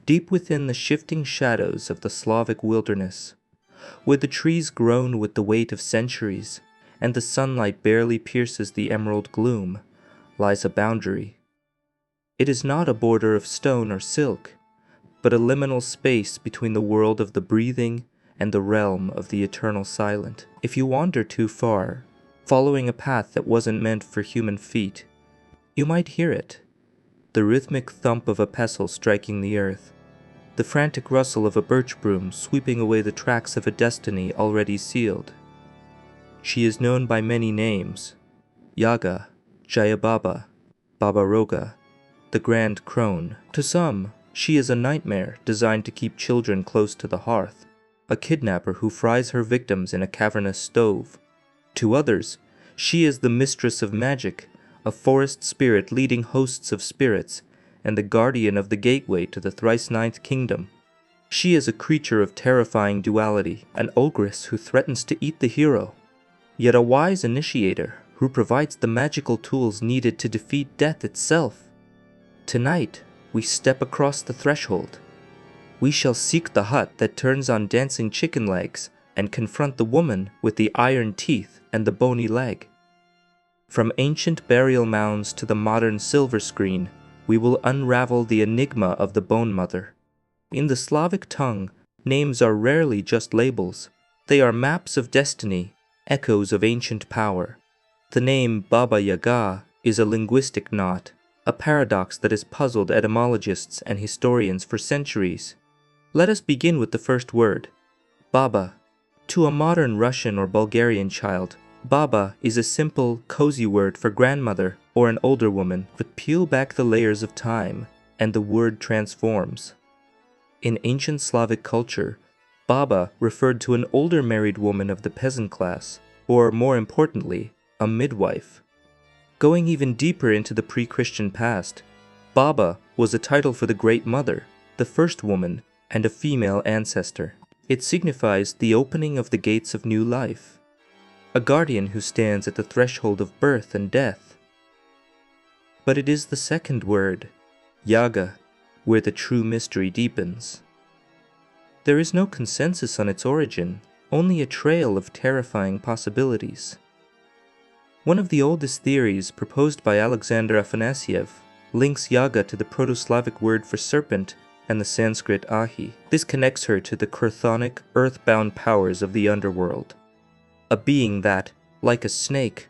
deep within the shifting shadows of the Slavic wilderness, where the trees groan with the weight of centuries, and the sunlight barely pierces the emerald gloom, lies a boundary. It is not a border of stone or silk, but a liminal space between the world of the breathing and the realm of the eternal silent. If you wander too far, following a path that wasn't meant for human feet, you might hear it. The rhythmic thump of a pestle striking the earth, the frantic rustle of a birch broom sweeping away the tracks of a destiny already sealed. She is known by many names: Yaga, Jayababa, Babaroga, the Grand Crone. To some, she is a nightmare designed to keep children close to the hearth, a kidnapper who fries her victims in a cavernous stove. To others, she is the mistress of magic, a forest spirit leading hosts of spirits, and the guardian of the gateway to the thrice-ninth kingdom. She is a creature of terrifying duality, an ogress who threatens to eat the hero, yet a wise initiator who provides the magical tools needed to defeat death itself. Tonight, we step across the threshold. We shall seek the hut that turns on dancing chicken legs and confront the woman with the iron teeth and the bony leg. From ancient burial mounds to the modern silver screen, we will unravel the enigma of the Bone Mother. In the Slavic tongue, names are rarely just labels. They are maps of destiny, echoes of ancient power. The name Baba Yaga is a linguistic knot, a paradox that has puzzled etymologists and historians for centuries. Let us begin with the first word, Baba. To a modern Russian or Bulgarian child, Baba is a simple, cozy word for grandmother or an older woman, but peel back the layers of time, and the word transforms. In ancient Slavic culture, Baba referred to an older married woman of the peasant class, or more importantly, a midwife. Going even deeper into the pre-Christian past, Baba was a title for the Great Mother, the first woman, and a female ancestor. It signifies the opening of the gates of new life, a guardian who stands at the threshold of birth and death. But it is the second word, Yaga, where the true mystery deepens. There is no consensus on its origin, only a trail of terrifying possibilities. One of the oldest theories, proposed by Alexander Afanasiev, links Yaga to the Proto-Slavic word for serpent and the Sanskrit ahi. This connects her to the chthonic, earthbound powers of the underworld, a being that, like a snake,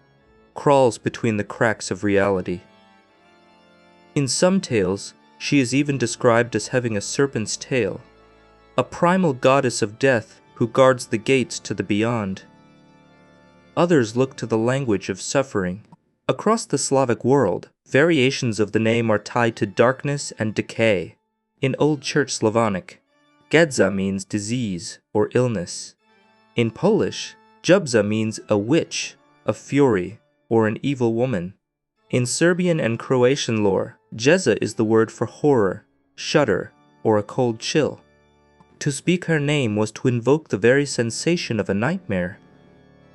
crawls between the cracks of reality. In some tales, she is even described as having a serpent's tail, a primal goddess of death who guards the gates to the beyond. Others look to the language of suffering. Across the Slavic world, variations of the name are tied to darkness and decay. In Old Church Slavonic, Gedza means disease or illness. In Polish, Jubza means a witch, a fury, or an evil woman. In Serbian and Croatian lore, Jeza is the word for horror, shudder, or a cold chill. To speak her name was to invoke the very sensation of a nightmare.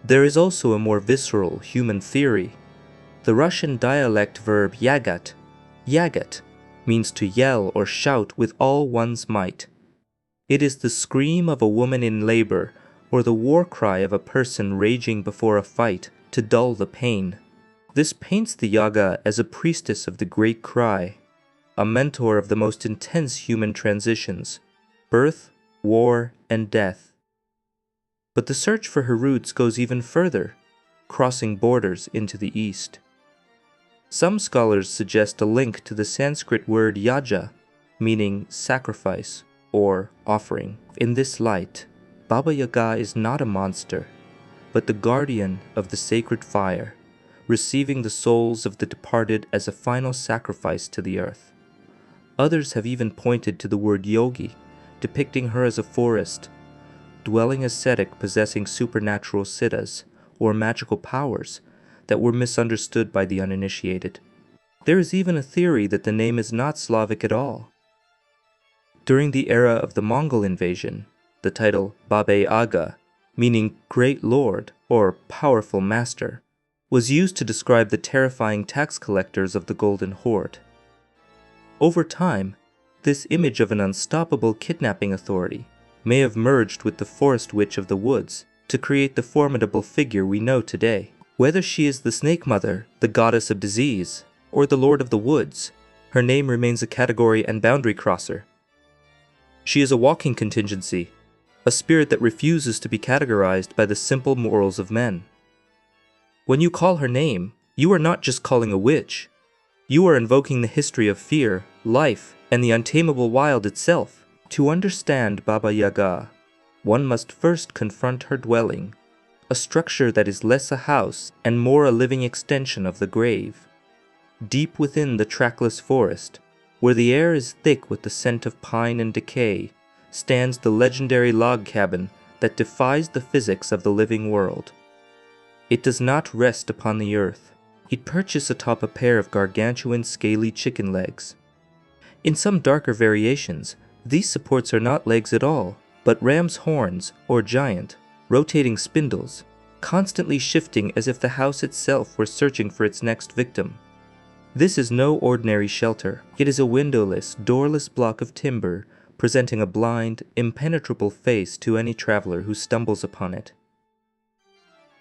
There is also a more visceral human theory. The Russian dialect verb yagat, means to yell or shout with all one's might. It is the scream of a woman in labor or the war cry of a person raging before a fight to dull the pain. This paints the Yaga as a priestess of the great cry, a mentor of the most intense human transitions, birth, war, and death. But the search for her roots goes even further, crossing borders into the east. Some scholars suggest a link to the Sanskrit word yaja, meaning sacrifice or offering. In this light, Baba Yaga is not a monster, but the guardian of the sacred fire, receiving the souls of the departed as a final sacrifice to the earth. Others have even pointed to the word yogi, depicting her as a forest, dwelling ascetic possessing supernatural siddhas, or magical powers, that were misunderstood by the uninitiated. There is even a theory that the name is not Slavic at all. During the era of the Mongol invasion, the title Babe Aga, meaning Great Lord or Powerful Master, was used to describe the terrifying tax collectors of the Golden Horde. Over time, This image of an unstoppable kidnapping authority may have merged with the forest witch of the woods to create the formidable figure we know today. Whether she is the Snake Mother, the Goddess of Disease, or the Lord of the Woods, her name remains a category and boundary crosser. She is a walking contingency, a spirit that refuses to be categorized by the simple morals of men. When you call her name, you are not just calling a witch. You are invoking the history of fear, life, and the untamable wild itself. To understand Baba Yaga, one must first confront her dwelling, a structure that is less a house and more a living extension of the grave. Deep within the trackless forest, where the air is thick with the scent of pine and decay, stands the legendary log cabin that defies the physics of the living world. It does not rest upon the earth. It perches atop a pair of gargantuan scaly chicken legs. In some darker variations, these supports are not legs at all, but ram's horns, or giant, rotating spindles, constantly shifting as if the house itself were searching for its next victim. This is no ordinary shelter. It is a windowless, doorless block of timber, presenting a blind, impenetrable face to any traveler who stumbles upon it.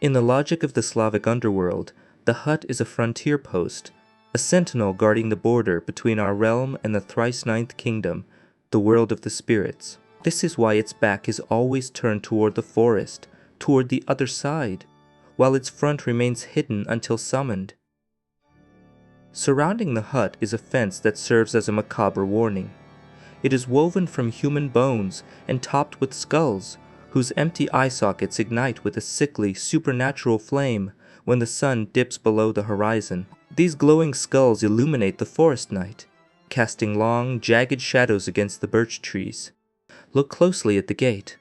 In the logic of the Slavic underworld, the hut is a frontier post, a sentinel guarding the border between our realm and the thrice-ninth kingdom, the world of the spirits. This is why its back is always turned toward the forest, toward the other side, while its front remains hidden until summoned. Surrounding the hut is a fence that serves as a macabre warning. It is woven from human bones and topped with skulls, whose empty eye sockets ignite with a sickly, supernatural flame when the sun dips below the horizon. These glowing skulls illuminate the forest night, casting long, jagged shadows against the birch trees. Look closely at the gate.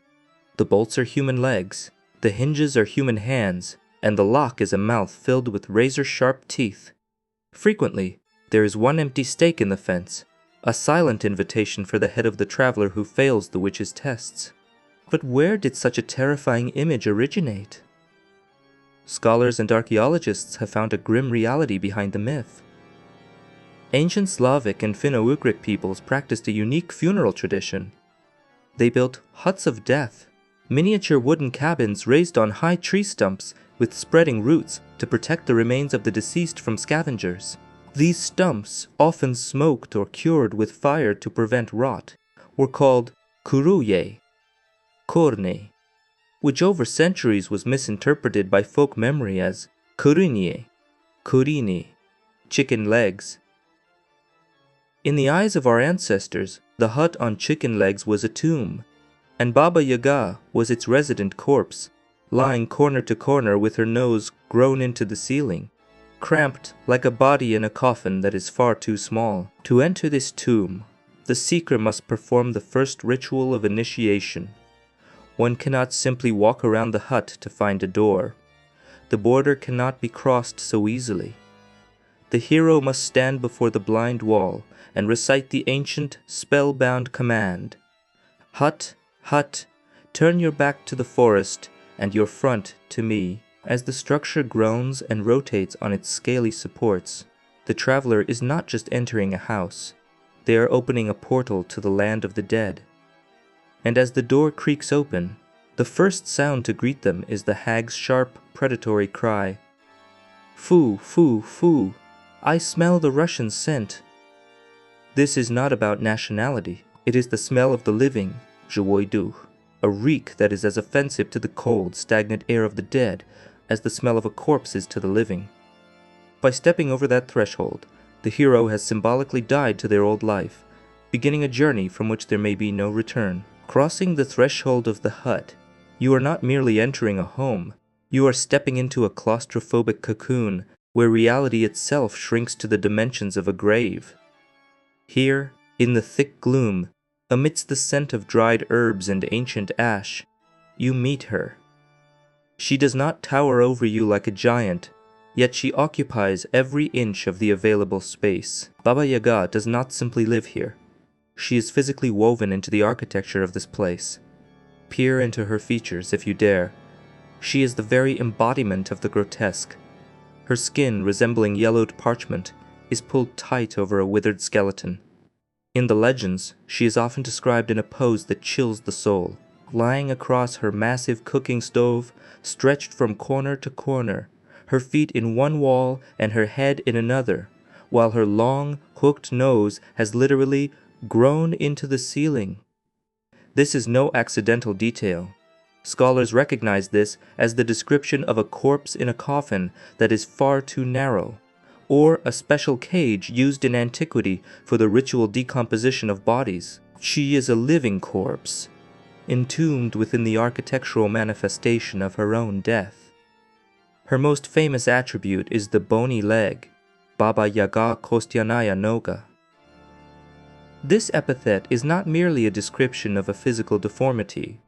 The bolts are human legs, the hinges are human hands, and the lock is a mouth filled with razor-sharp teeth. Frequently, there is one empty stake in the fence, a silent invitation for the head of the traveler who fails the witch's tests. But where did such a terrifying image originate? Scholars and archaeologists have found a grim reality behind the myth. Ancient Slavic and Finno-Ugric peoples practiced a unique funeral tradition. They built huts of death, miniature wooden cabins raised on high tree stumps with spreading roots to protect the remains of the deceased from scavengers. These stumps, often smoked or cured with fire to prevent rot, were called kuruye, korne, which over centuries was misinterpreted by folk memory as kurinye, kurini, chicken legs. In the eyes of our ancestors, the hut on chicken legs was a tomb, and Baba Yaga was its resident corpse, lying corner to corner with her nose grown into the ceiling, cramped like a body in a coffin that is far too small. To enter this tomb, the seeker must perform the first ritual of initiation. One cannot simply walk around the hut to find a door. The border cannot be crossed so easily. The hero must stand before the blind wall and recite the ancient, spellbound command. Hut, hut, turn your back to the forest and your front to me. As the structure groans and rotates on its scaly supports, the traveler is not just entering a house. They are opening a portal to the land of the dead. And as the door creaks open, the first sound to greet them is the hag's sharp, predatory cry. Foo, foo, foo, I smell the Russian scent. This is not about nationality. It is the smell of the living, живой дух, a reek that is as offensive to the cold, stagnant air of the dead as the smell of a corpse is to the living. By stepping over that threshold, the hero has symbolically died to their old life, beginning a journey from which there may be no return. Crossing the threshold of the hut, you are not merely entering a home, you are stepping into a claustrophobic cocoon where reality itself shrinks to the dimensions of a grave. Here, in the thick gloom, amidst the scent of dried herbs and ancient ash, you meet her. She does not tower over you like a giant, yet she occupies every inch of the available space. Baba Yaga does not simply live here. She is physically woven into the architecture of this place. Peer into her features if you dare. She is the very embodiment of the grotesque. Her skin, resembling yellowed parchment, is pulled tight over a withered skeleton. In the legends, she is often described in a pose that chills the soul, lying across her massive cooking stove, stretched from corner to corner, her feet in one wall and her head in another, while her long, hooked nose has literally grown into the ceiling. This is no accidental detail. Scholars recognize this as the description of a corpse in a coffin that is far too narrow, or a special cage used in antiquity for the ritual decomposition of bodies. She is a living corpse, entombed within the architectural manifestation of her own death. Her most famous attribute is the bony leg, Baba Yaga Kostyanaya Noga. This epithet is not merely a description of a physical deformity.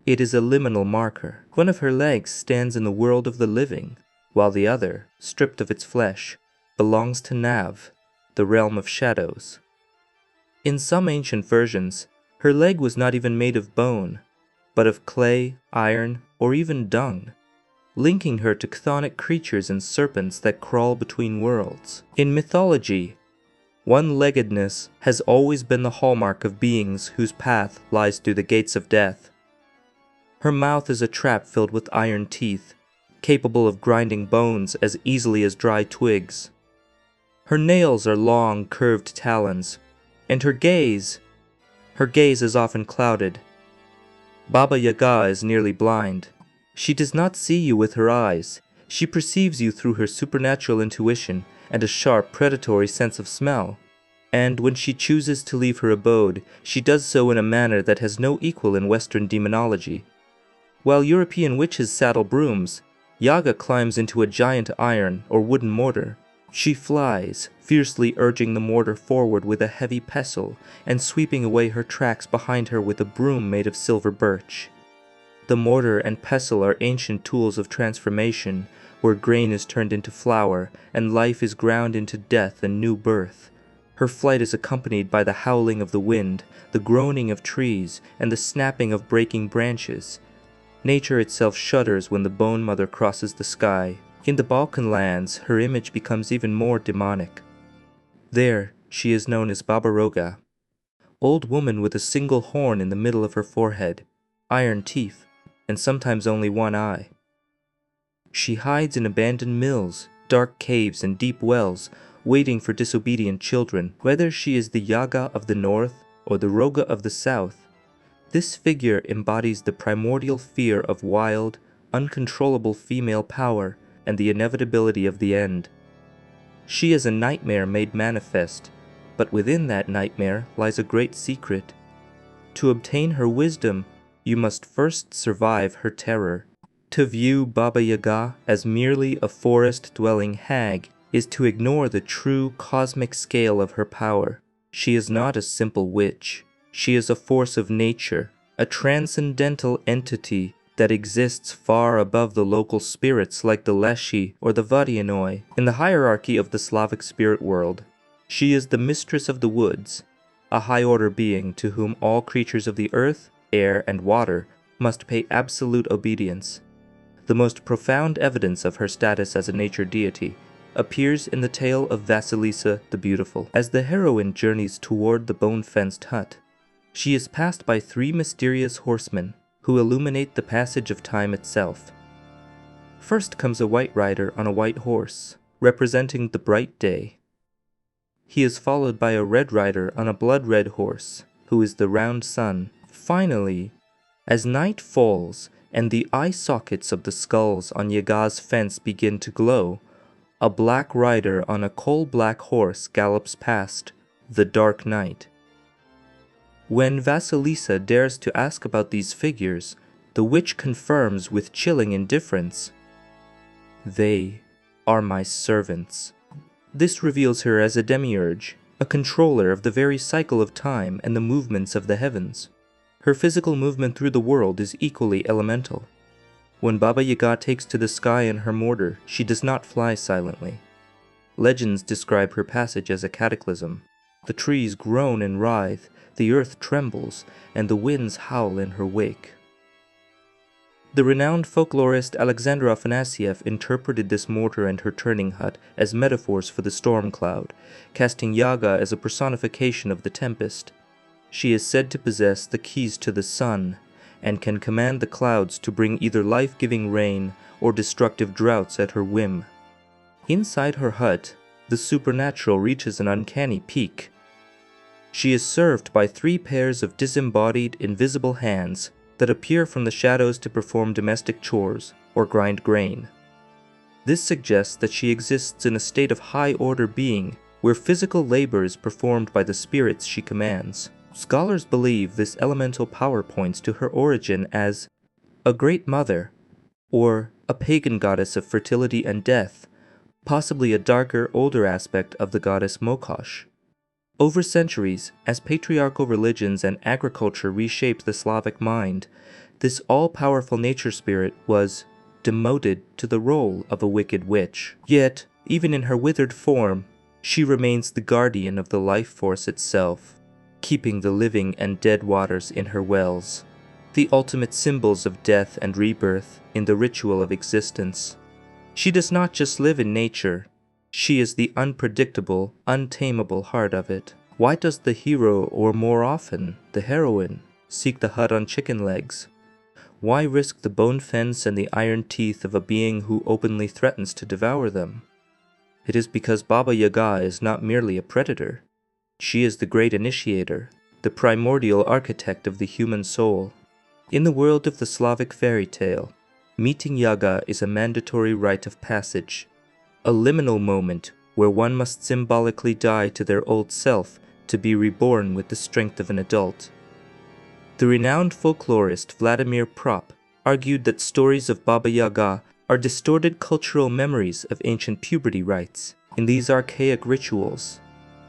It is a liminal marker. One of her legs stands in the world of the living, while the other, stripped of its flesh, belongs to Nav, the realm of shadows. In some ancient versions, her leg was not even made of bone, but of clay, iron, or even dung, linking her to chthonic creatures and serpents that crawl between worlds. In mythology, one-leggedness has always been the hallmark of beings whose path lies through the gates of death. Her mouth is a trap filled with iron teeth, capable of grinding bones as easily as dry twigs. Her nails are long, curved talons, and her gaze is often clouded. Baba Yaga is nearly blind. She does not see you with her eyes. She perceives you through her supernatural intuition and a sharp, predatory sense of smell. And when she chooses to leave her abode, she does so in a manner that has no equal in Western demonology. While European witches saddle brooms, Yaga climbs into a giant iron or wooden mortar. She flies, fiercely urging the mortar forward with a heavy pestle and sweeping away her tracks behind her with a broom made of silver birch. The mortar and pestle are ancient tools of transformation, where grain is turned into flour and life is ground into death and new birth. Her flight is accompanied by the howling of the wind, the groaning of trees, and the snapping of breaking branches. Nature itself shudders when the Bone Mother crosses the sky. In the Balkan lands, her image becomes even more demonic. There, she is known as Baba Roga, old woman with a single horn in the middle of her forehead, iron teeth, and sometimes only one eye. She hides in abandoned mills, dark caves, and deep wells, waiting for disobedient children. Whether she is the Yaga of the north or the Roga of the south, this figure embodies the primordial fear of wild, uncontrollable female power and the inevitability of the end. She is a nightmare made manifest, but within that nightmare lies a great secret. To obtain her wisdom, you must first survive her terror. To view Baba Yaga as merely a forest-dwelling hag is to ignore the true cosmic scale of her power. She is not a simple witch. She is a force of nature, a transcendental entity that exists far above the local spirits like the Leshy or the Vadianoi. In the hierarchy of the Slavic spirit world, she is the mistress of the woods, a high-order being to whom all creatures of the earth, air, and water must pay absolute obedience. The most profound evidence of her status as a nature deity appears in the tale of Vasilisa the Beautiful. As the heroine journeys toward the bone-fenced hut, she is passed by 3 mysterious horsemen who illuminate the passage of time itself. First comes a white rider on a white horse, representing the bright day. He is followed by a red rider on a blood-red horse, who is the round sun. Finally, as night falls and the eye sockets of the skulls on Yaga's fence begin to glow, a black rider on a coal-black horse gallops past, the dark night. When Vasilisa dares to ask about these figures, the witch confirms with chilling indifference, "They are my servants." This reveals her as a demiurge, a controller of the very cycle of time and the movements of the heavens. Her physical movement through the world is equally elemental. When Baba Yaga takes to the sky in her mortar, she does not fly silently. Legends describe her passage as a cataclysm. The trees groan and writhe, the earth trembles, and the winds howl in her wake. The renowned folklorist Alexander Afanasieff interpreted this mortar and her turning hut as metaphors for the storm cloud, casting Yaga as a personification of the tempest. She is said to possess the keys to the sun, and can command the clouds to bring either life-giving rain or destructive droughts at her whim. Inside her hut, the supernatural reaches an uncanny peak. She is served by 3 pairs of disembodied, invisible hands that appear from the shadows to perform domestic chores or grind grain. This suggests that she exists in a state of high-order being, where physical labor is performed by the spirits she commands. Scholars believe this elemental power points to her origin as a great mother, or a pagan goddess of fertility and death, possibly a darker, older aspect of the goddess Mokosh. Over centuries, as patriarchal religions and agriculture reshaped the Slavic mind, this all-powerful nature spirit was demoted to the role of a wicked witch. Yet, even in her withered form, she remains the guardian of the life force itself, keeping the living and dead waters in her wells, the ultimate symbols of death and rebirth in the ritual of existence. She does not just live in nature, she is the unpredictable, untamable heart of it. Why does the hero, or more often, the heroine, seek the hut on chicken legs? Why risk the bone fence and the iron teeth of a being who openly threatens to devour them? It is because Baba Yaga is not merely a predator. She is the great initiator, the primordial architect of the human soul. In the world of the Slavic fairy tale, meeting Yaga is a mandatory rite of passage, a liminal moment where one must symbolically die to their old self to be reborn with the strength of an adult. The renowned folklorist Vladimir Prop argued that stories of Baba Yaga are distorted cultural memories of ancient puberty rites. In these archaic rituals,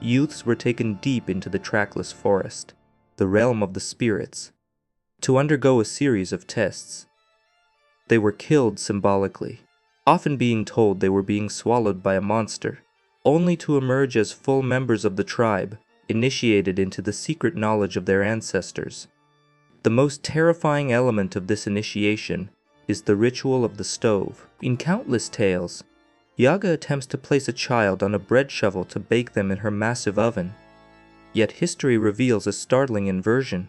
youths were taken deep into the trackless forest, the realm of the spirits, to undergo a series of tests. They were killed symbolically, often being told they were being swallowed by a monster, only to emerge as full members of the tribe, initiated into the secret knowledge of their ancestors. The most terrifying element of this initiation is the ritual of the stove. In countless tales, Yaga attempts to place a child on a bread shovel to bake them in her massive oven. Yet history reveals a startling inversion.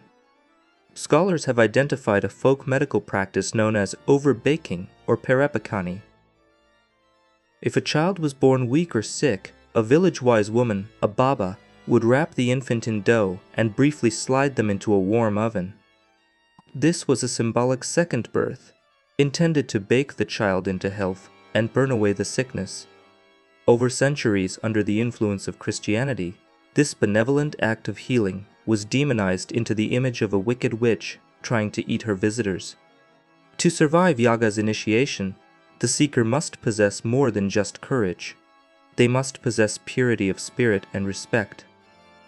Scholars have identified a folk medical practice known as overbaking or perepikani. If a child was born weak or sick, a village-wise woman, a baba, would wrap the infant in dough and briefly slide them into a warm oven. This was a symbolic second birth, intended to bake the child into health and burn away the sickness. Over centuries, under the influence of Christianity, this benevolent act of healing was demonized into the image of a wicked witch trying to eat her visitors. To survive Yaga's initiation, the seeker must possess more than just courage. They must possess purity of spirit and respect.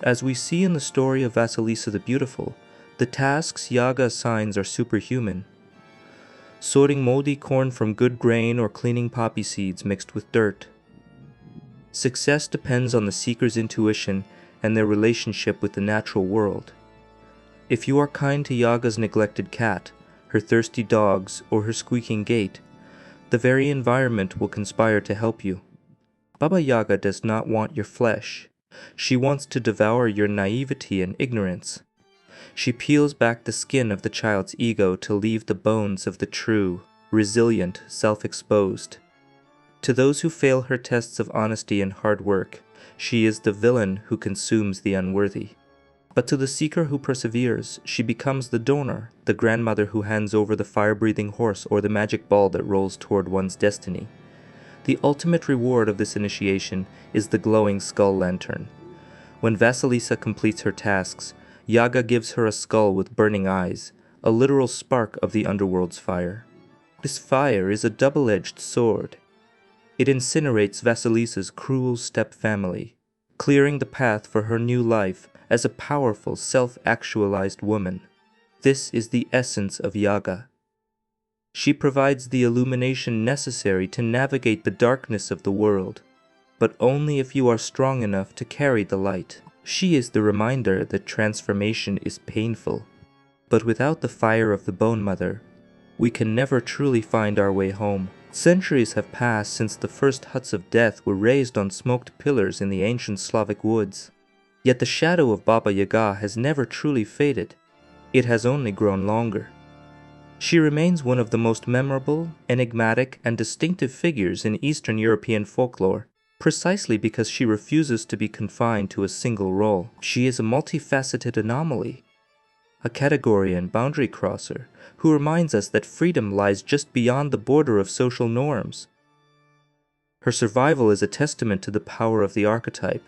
As we see in the story of Vasilisa the Beautiful, the tasks Yaga assigns are superhuman. Sorting moldy corn from good grain or cleaning poppy seeds mixed with dirt. Success depends on the seeker's intuition and their relationship with the natural world. If you are kind to Yaga's neglected cat, her thirsty dogs, or her squeaking gate, the very environment will conspire to help you. Baba Yaga does not want your flesh. She wants to devour your naivety and ignorance. She peels back the skin of the child's ego to leave the bones of the true, resilient, self-exposed. To those who fail her tests of honesty and hard work, she is the villain who consumes the unworthy. But to the seeker who perseveres, she becomes the donor, the grandmother who hands over the fire-breathing horse or the magic ball that rolls toward one's destiny. The ultimate reward of this initiation is the glowing skull lantern. When Vasilisa completes her tasks, Yaga gives her a skull with burning eyes, a literal spark of the underworld's fire. This fire is a double-edged sword. It incinerates Vasilisa's cruel step-family, clearing the path for her new life as a powerful, self-actualized woman. This is the essence of Yaga. She provides the illumination necessary to navigate the darkness of the world, but only if you are strong enough to carry the light. She is the reminder that transformation is painful, but without the fire of the Bone Mother, we can never truly find our way home. Centuries have passed since the first huts of death were raised on smoked pillars in the ancient Slavic woods. Yet the shadow of Baba Yaga has never truly faded. It has only grown longer. She remains one of the most memorable, enigmatic, and distinctive figures in Eastern European folklore, precisely because she refuses to be confined to a single role. She is a multifaceted anomaly, a category and boundary crosser who reminds us that freedom lies just beyond the border of social norms. Her survival is a testament to the power of the archetype.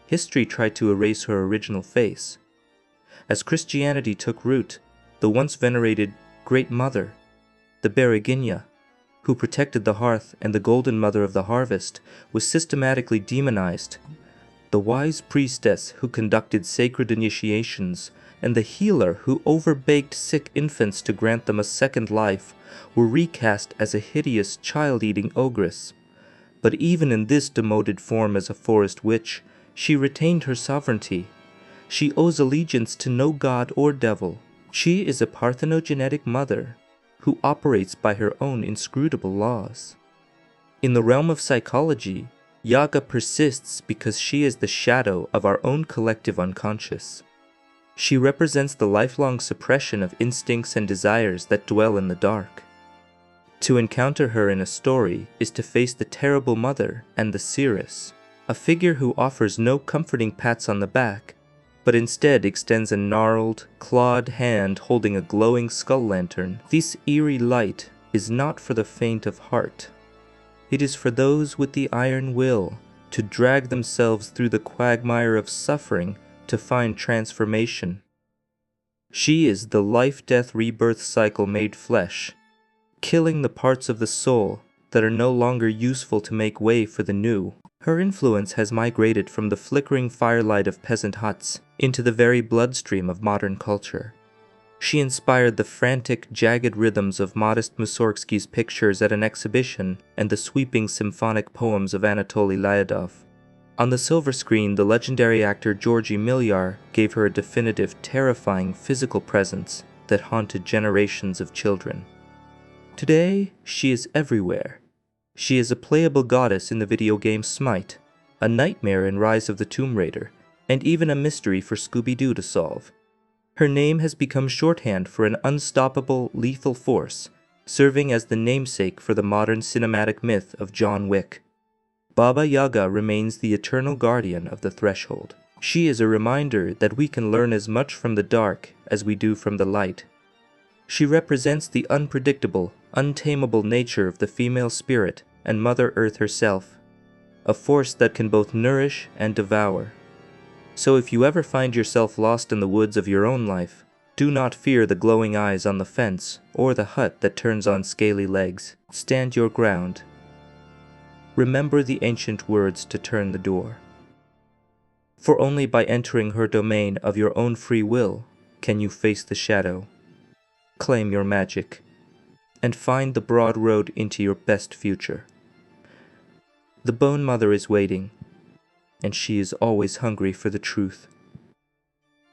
History tried to erase her original face. As Christianity took root, the once venerated Great Mother, the Bereginia, who protected the hearth and the golden mother of the harvest, was systematically demonized. The wise priestess who conducted sacred initiations and the healer who overbaked sick infants to grant them a second life were recast as a hideous child-eating ogress. But even in this demoted form as a forest witch, she retained her sovereignty. She owes allegiance to no god or devil. She is a parthenogenetic mother who operates by her own inscrutable laws. In the realm of psychology, Yaga persists because she is the shadow of our own collective unconscious. She represents the lifelong suppression of instincts and desires that dwell in the dark. To encounter her in a story is to face the terrible mother and the seeress, a figure who offers no comforting pats on the back, but instead extends a gnarled, clawed hand holding a glowing skull lantern. This eerie light is not for the faint of heart. It is for those with the iron will to drag themselves through the quagmire of suffering to find transformation. She is the life-death rebirth cycle made flesh, killing the parts of the soul that are no longer useful to make way for the new. Her influence has migrated from the flickering firelight of peasant huts into the very bloodstream of modern culture. She inspired the frantic, jagged rhythms of Modest Mussorgsky's pictures at an exhibition and the sweeping symphonic poems of Anatoly Lyadov. On the silver screen, the legendary actor Georgy Milyar gave her a definitive, terrifying physical presence that haunted generations of children. Today, she is everywhere. She is a playable goddess in the video game Smite, a nightmare in Rise of the Tomb Raider, and even a mystery for Scooby-Doo to solve. Her name has become shorthand for an unstoppable, lethal force, serving as the namesake for the modern cinematic myth of John Wick. Baba Yaga remains the eternal guardian of the threshold. She is a reminder that we can learn as much from the dark as we do from the light. She represents the unpredictable, untamable nature of the female spirit and Mother Earth herself, a force that can both nourish and devour. So if you ever find yourself lost in the woods of your own life, do not fear the glowing eyes on the fence or the hut that turns on scaly legs. Stand your ground. Remember the ancient words to turn the door. For only by entering her domain of your own free will can you face the shadow, claim your magic, and find the broad road into your best future. The Bone Mother is waiting, and she is always hungry for the truth.